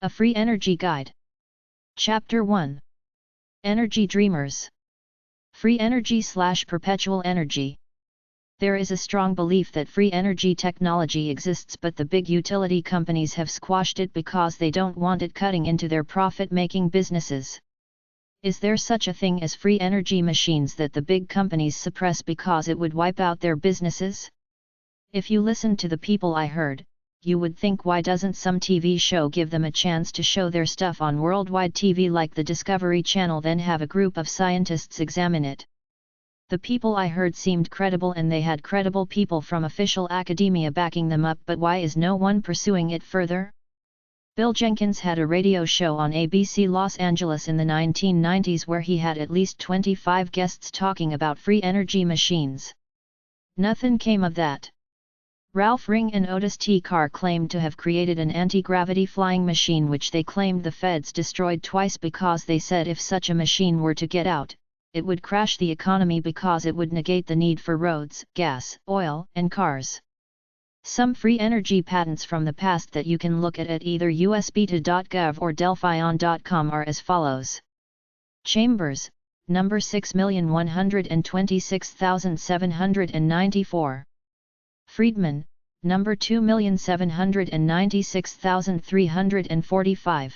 A Free Energy Guide. Chapter 1. Energy Dreamers. Free energy/perpetual energy. There is a strong belief that free energy technology exists, but the big utility companies have squashed it because they don't want it cutting into their profit-making businesses. Is there such a thing as free energy machines that the big companies suppress because it would wipe out their businesses? If you listened to the people I heard, you would think, why doesn't some TV show give them a chance to show their stuff on worldwide TV like the Discovery Channel, then have a group of scientists examine it? The people I heard seemed credible and they had credible people from official academia backing them up, but why is no one pursuing it further? Bill Jenkins had a radio show on ABC Los Angeles in the 1990s where he had at least 25 guests talking about free energy machines. Nothing came of that. Ralph Ring and Otis T. Carr claimed to have created an anti-gravity flying machine which they claimed the feds destroyed twice because they said if such a machine were to get out, it would crash the economy because it would negate the need for roads, gas, oil, and cars. Some free energy patents from the past that you can look at either usbeta.gov or delphion.com are as follows. Chambers, number 6,126,794. Friedman, number 2,796,345.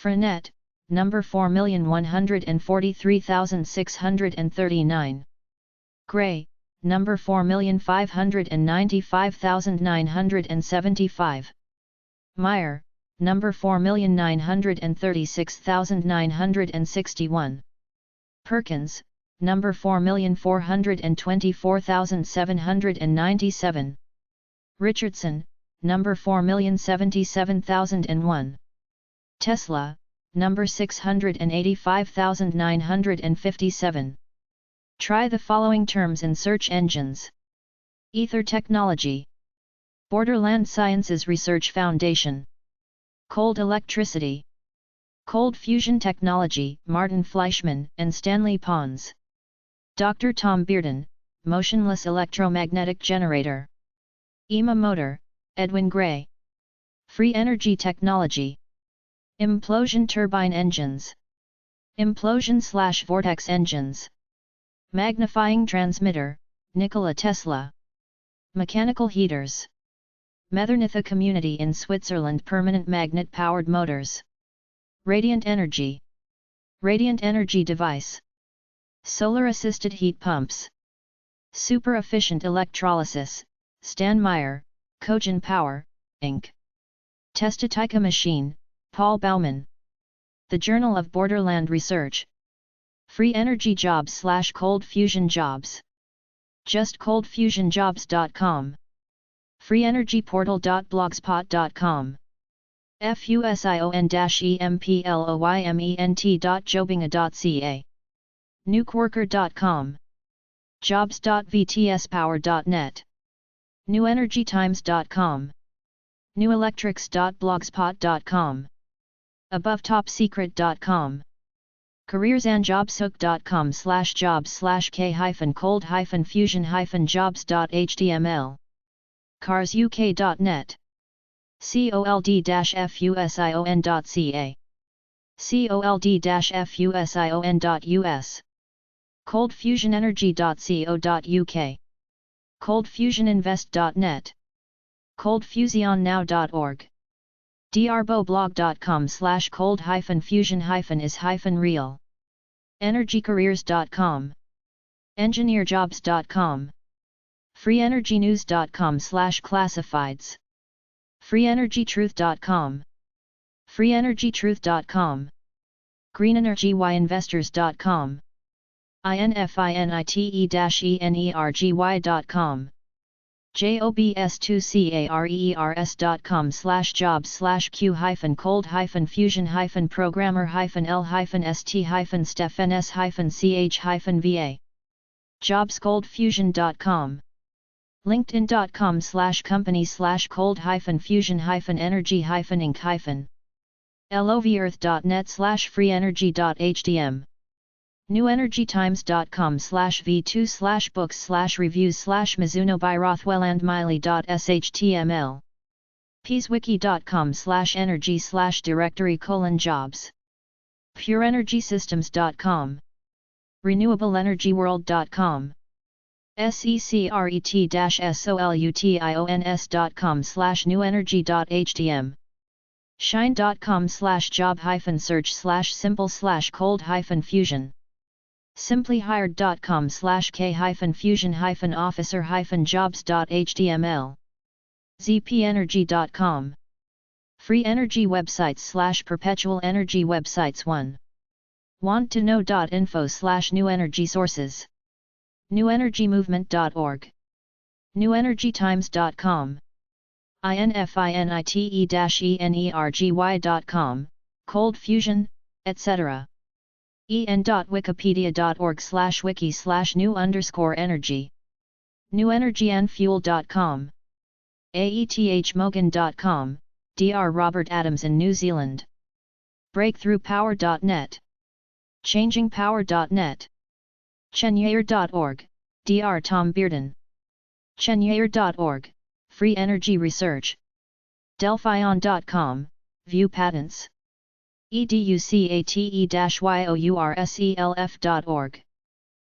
Frenet, number 4,143,639. Gray, number 4,595,975. Meyer, number 4,936,961. Perkins, number 4,424,797. Richardson, number 4,077,001. Tesla, number 685,957. Try the following terms in search engines. Ether Technology. Borderland Sciences Research Foundation. Cold Electricity. Cold Fusion Technology, Martin Fleischmann and Stanley Pons. Dr. Tom Bearden, Motionless Electromagnetic Generator. EMA Motor, Edwin Gray. Free Energy Technology. Implosion Turbine Engines. Implosion/vortex engines. Magnifying Transmitter, Nikola Tesla. Mechanical Heaters. Methernitha Community in Switzerland, Permanent Magnet-Powered Motors. Radiant Energy. Radiant Energy Device. Solar-Assisted Heat Pumps. Super-Efficient Electrolysis, Stan Meyer, Cogen Power, Inc. Testatika Machine, Paul Baumann. The Journal of Borderland Research. Free Energy Jobs/Cold Fusion Jobs. JustColdFusionJobs.com. FreeEnergyPortal.blogspot.com. fusion-employment.jobinga.ca. Nukeworker.com. Jobs.vtspower.net. NewEnergyTimes.com. NewElectrics.blogspot.com. AboveTopSecret.com. careersandjobs.com/jobs/k-cold-fusion-jobs.html. carsuk.net. cold-fusion.ca. cold-fusion.us. coldfusionenergy.co.uk. coldfusioninvest.net. coldfusionnow.org. drboblog.com/cold-fusion-is-real. energycareers.com. engineerjobs.com. freeenergynews.com/classifieds. freeenergytruth.com. freeenergytruth.com. greenenergyinvestors.com. infinitie-energy.com. jobs-cold-fusion-cold-fusion-programmer-l-st-stephen-s-v-a. jobscoldfusion.com. linkedin.com/company/cold-fusion-energy-inc- loveearth.net/freeenergy.hdm. newenergytimes.com/v2/books/reviews/mizuno by Rothwell and Miley.shtml peacewiki.com/energy/directory:jobs. pureenergysystems.com. renewableenergyworld.com. secret-solutions.com/newenergy.htm. shine.com/job-search/simple/cold-fusion. simplyhired.com/k-fusion-officer-jobs.html. zpenergy.com. Free energy websites/perpetual energy websites. 1. Want to know.info/new energy sources. newenergymovement.org. newenergytimes.com. infinite-energy.com, cold fusion, etc. en.wikipedia.org/wiki/new_energy. newenergyandfuel.com. aethmogan.com, Dr. Robert Adams in New Zealand. breakthroughpower.net. changingpower.net. chenyair.org, Dr. Tom Bearden. chenyair.org, free energy research. delphion.com, view patents. educate-yourself.org.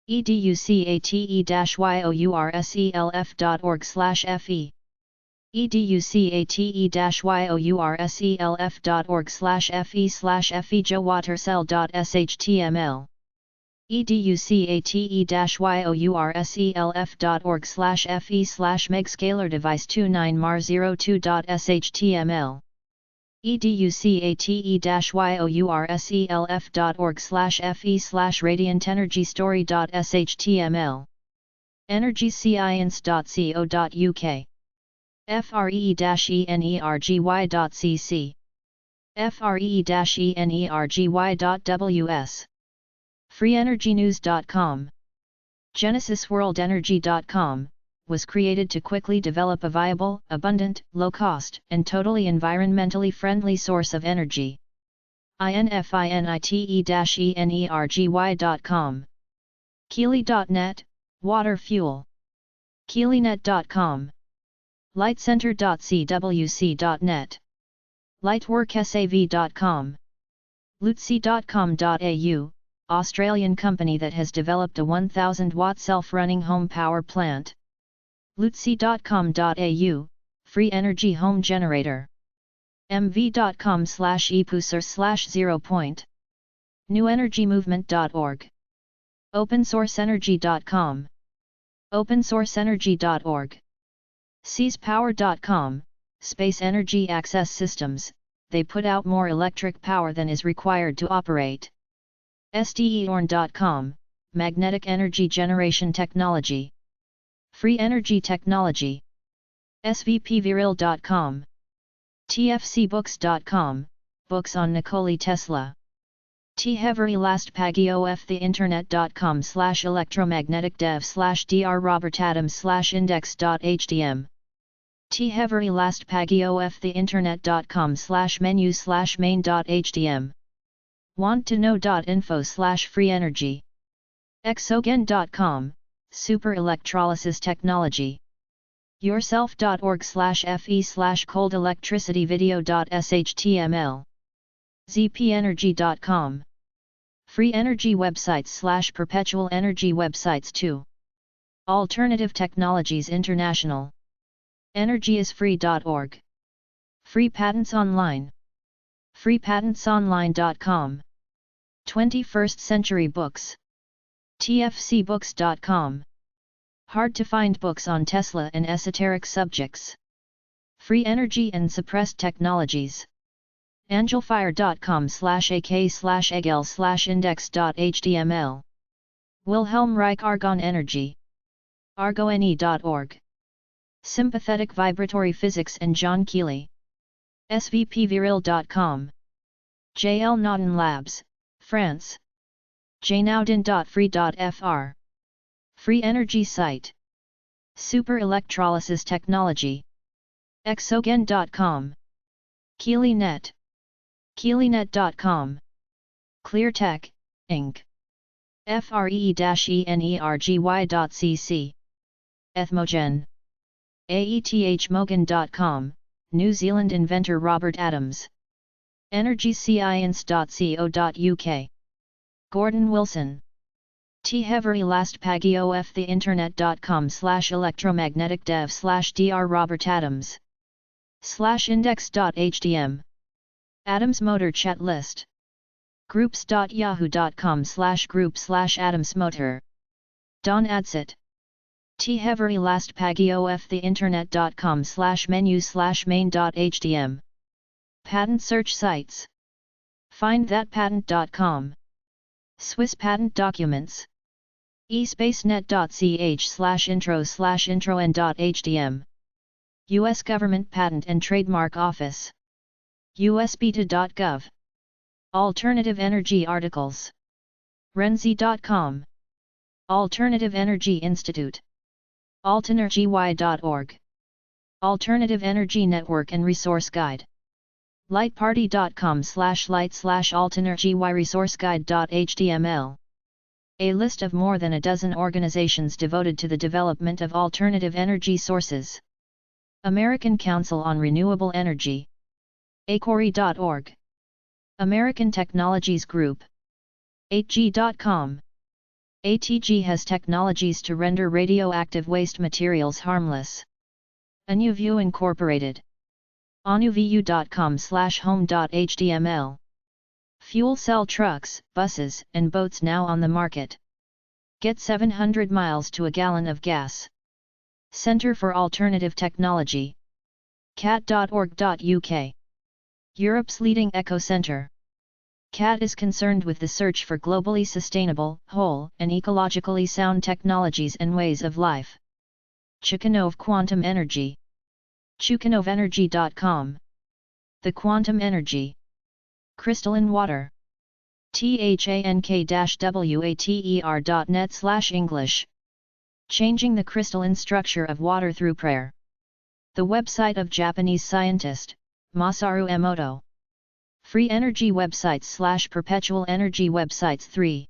educate-yourself.org/fe. educate-yourself.org/fe/fejowatercell.html. educate-yourself.org/fe/megscalardevice29mar02.html. educate-yourself.org/fe/radiantenergystory.html. energyscience.co.uk. free-energy.cc. free-energy.ws. freeenergynews.com. genesisworldenergy.com was created to quickly develop a viable, abundant, low-cost, and totally environmentally friendly source of energy. infinite-energy.com. Keely.net, water fuel. keelynet.com. lightcenter.cwc.net. lightworksav.com. lutc.com.au, Australian company that has developed a 1000-watt self-running home power plant. lutc.com.au, free energy home generator. mv.com/epuser/0. newenergymovement.org. opensourceenergy.com. opensourceenergy.org. seizpower.com, space energy access systems, they put out more electric power than is required to operate. steorn.com, magnetic energy generation technology. Free energy technology. svpviril.com. tfcbooks.com, books on Nikola Tesla. theheverylastpagiof/electromagnetic-dev/dr.robert-adams/index.htm. theheverylastpagiof/the-internet.com/menu/main.htm. Want to know.info/free energy. exogen.com, super electrolysis technology. yourself.org/fe/cold electricity video.html. zpenergy.com. Free energy websites/perpetual energy websites. 2. Alternative Technologies International. energyisfree.org. Free Patents Online. freepatentsonline.com. 21st Century Books. tfcbooks.com. Hard to find books on Tesla and esoteric subjects. Free energy and suppressed technologies. angelfire.com/ak/egel/index.html. Wilhelm Reich Argon Energy. argone.org. Sympathetic Vibratory Physics and John Keely. svpviril.com. JL Nauden Labs, France. jnauden.free.fr. Free energy site. Super electrolysis technology. exogen.com. KeelyNet. keelynet.com. ClearTech, Inc. free-energy.cc. Ethmogen. aethmogan.com, New Zealand inventor Robert Adams. energyscience.co.uk. Gordon Wilson. T Hevery last pagio f the internet.com/electromagnetic dev/dr Robert Adams /index.htm. Adams Motor chat list. groups.yahoo.com/group/Adams Motor. Don Adsit. T Hevery last pagio f the internet.com/menu/main.htm. Patent search sites. Findthatpatent.com. Swiss patent documents. espacenet.ch/intro/intron.htm. U.S. Government Patent and Trademark Office. usbeta.gov. Alternative Energy Articles. renzi.com. Alternative Energy Institute. altenergy.org. Alternative Energy Network and Resource Guide. lightparty.com/light/alternergyresourceguide.html. A list of more than a dozen organizations devoted to the development of alternative energy sources. American Council on Renewable Energy. acori.org. American Technologies Group. 8g.com. ATG has technologies to render radioactive waste materials harmless. ANUView Incorporated. anuvu.com/home.html. Fuel cell trucks, buses, and boats now on the market. Get 700 miles to a gallon of gas. Centre for Alternative Technology. cat.org.uk. Europe's leading eco-centre. CAT is concerned with the search for globally sustainable, whole, and ecologically sound technologies and ways of life. Chukhanov Quantum Energy. chukhanovenergy.com. The Quantum Energy. Crystalline Water. thank-water.net/English. Changing the crystalline structure of water through prayer. The website of Japanese scientist, Masaru Emoto. Free energy websites / perpetual energy websites 3.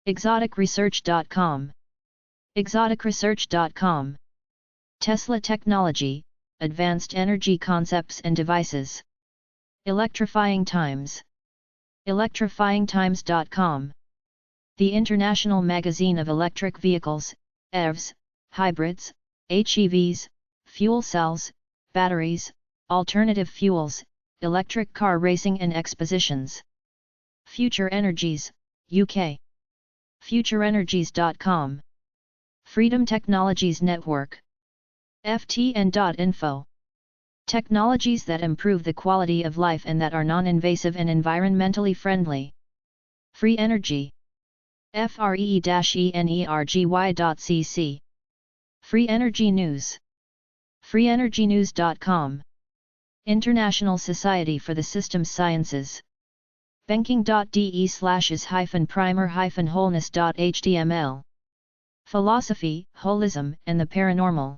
exoticresearch.com. exoticresearch.com. Tesla Technology, Advanced Energy Concepts and Devices. Electrifying Times. electrifyingtimes.com. The International Magazine of Electric Vehicles, EVs, Hybrids, HEVs, Fuel Cells, Batteries, Alternative Fuels, Electric Car Racing and Expositions. Future Energies, UK. futureenergies.com. Freedom Technologies Network. ftn.info. Technologies that improve the quality of life and that are non-invasive and environmentally friendly. Free Energy. free-energy.cc. Free Energy News. freeenergynews.com. International Society for the Systems Sciences. banking.de/is-primer-wholeness.html. Philosophy, Holism, and the Paranormal.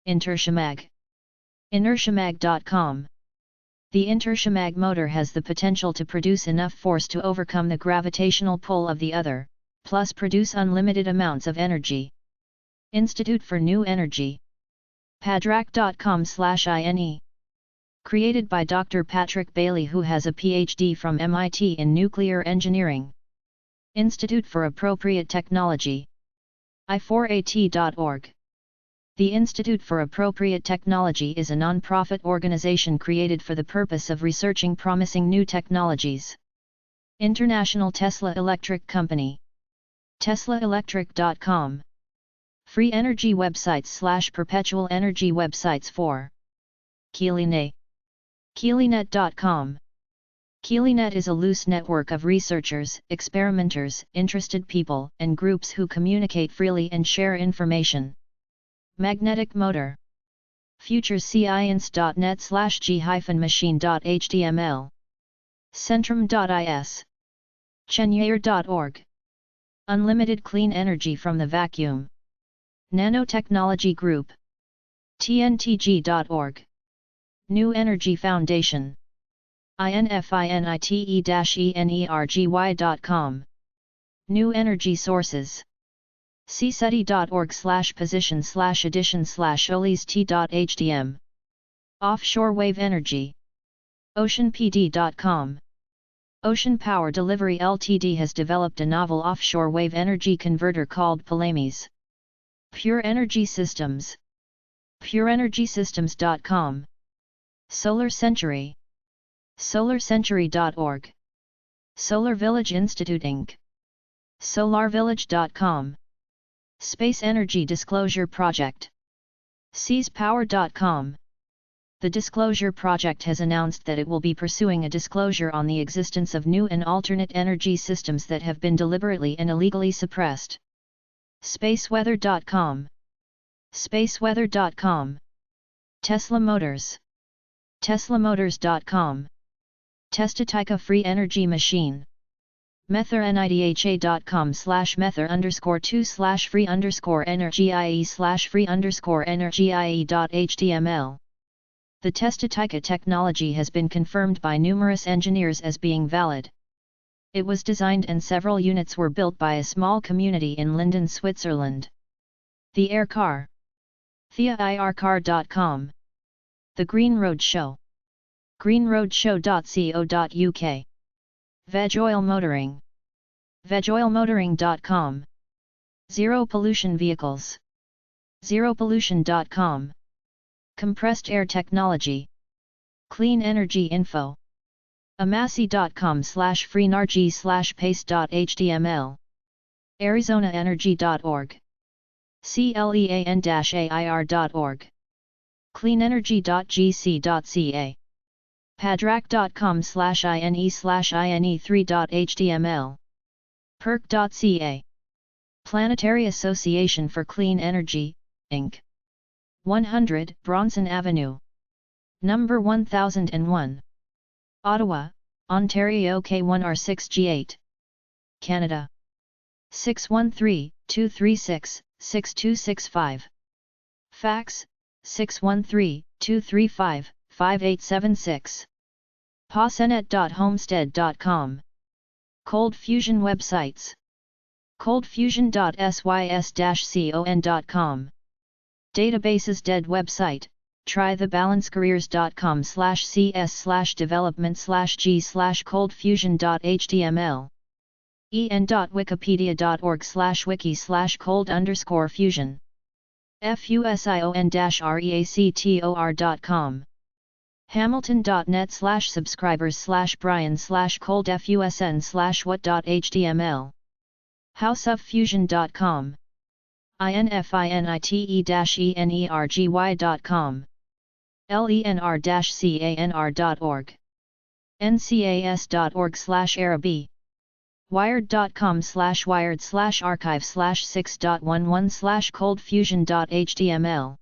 Inertiamag. inertiamag.com. The inertiamag motor has the potential to produce enough force to overcome the gravitational pull of the other, plus produce unlimited amounts of energy. Institute for New Energy. padrak.com/ine. Created by Dr. Patrick Bailey, who has a PhD from MIT in nuclear engineering. Institute for Appropriate Technology. i4at.org. The Institute for Appropriate Technology is a non-profit organization created for the purpose of researching promising new technologies. International Tesla Electric Company. teslaelectric.com. Free energy websites / perpetual energy websites 4. Keelynet. Keelynet.com. Keelynet is a loose network of researchers, experimenters, interested people, and groups who communicate freely and share information. Magnetic Motor. futurescience.net/g-machine.html. Centrum.is. Chenyair.org. Unlimited clean energy from the vacuum. Nanotechnology Group. tntg.org. New Energy Foundation. infinitie-energy.com. New Energy Sources. cseti.org/position/edition/olist.htm. Offshore wave energy. OceanPD.com. Ocean Power Delivery Ltd has developed a novel offshore wave energy converter called Palamis. Pure Energy Systems. PureEnergySystems.com. Solar Century. SolarCentury.org. Solar Village Institute Inc. SolarVillage.com. Space Energy Disclosure Project. SeasPower.com. The Disclosure Project has announced that it will be pursuing a disclosure on the existence of new and alternate energy systems that have been deliberately and illegally suppressed. SpaceWeather.com. SpaceWeather.com. Tesla Motors. TeslaMotors.com. Testatica Free Energy Machine. mether.nih.com/mether_2/free_energy/free_energy.html. The Testatica technology has been confirmed by numerous engineers as being valid. It was designed and several units were built by a small community in Linden, Switzerland. The Air Car. TheAirCar.com. The Green Road Show. greenroadshow.co.uk. Veg Oil Motoring. vegoilmotoring.com. Zero Pollution Vehicles. zeropollution.com. Compressed Air Technology. Clean Energy Info. amasi.com/freenargy/paste.html. arizonaenergy.org. clean-air.org. cleanenergy.gc.ca. padrac.com/ine/ine3.html. perc.ca. Planetary Association for Clean Energy, Inc. 100 Bronson Avenue. Number 1001. Ottawa, Ontario K1R6G8. Canada. 613-236-6265. Fax, 613-235-5876. pausenet.homestead.com. Cold Fusion websites. coldfusion.sys-con.com. Databases dead website, trythebalancecareers.com/cs/development/g/coldfusion.html. en.wikipedia.org/wiki/cold_fusion. fusion-reactor.com. hamilton.net/subscribers/brian/cold-fusn/what.html. houseoffusion.com. infinite-energy.com. lenr-canr.org. ncas.org/arabi. wired.com/wired/archive/6.11/coldfusion.html.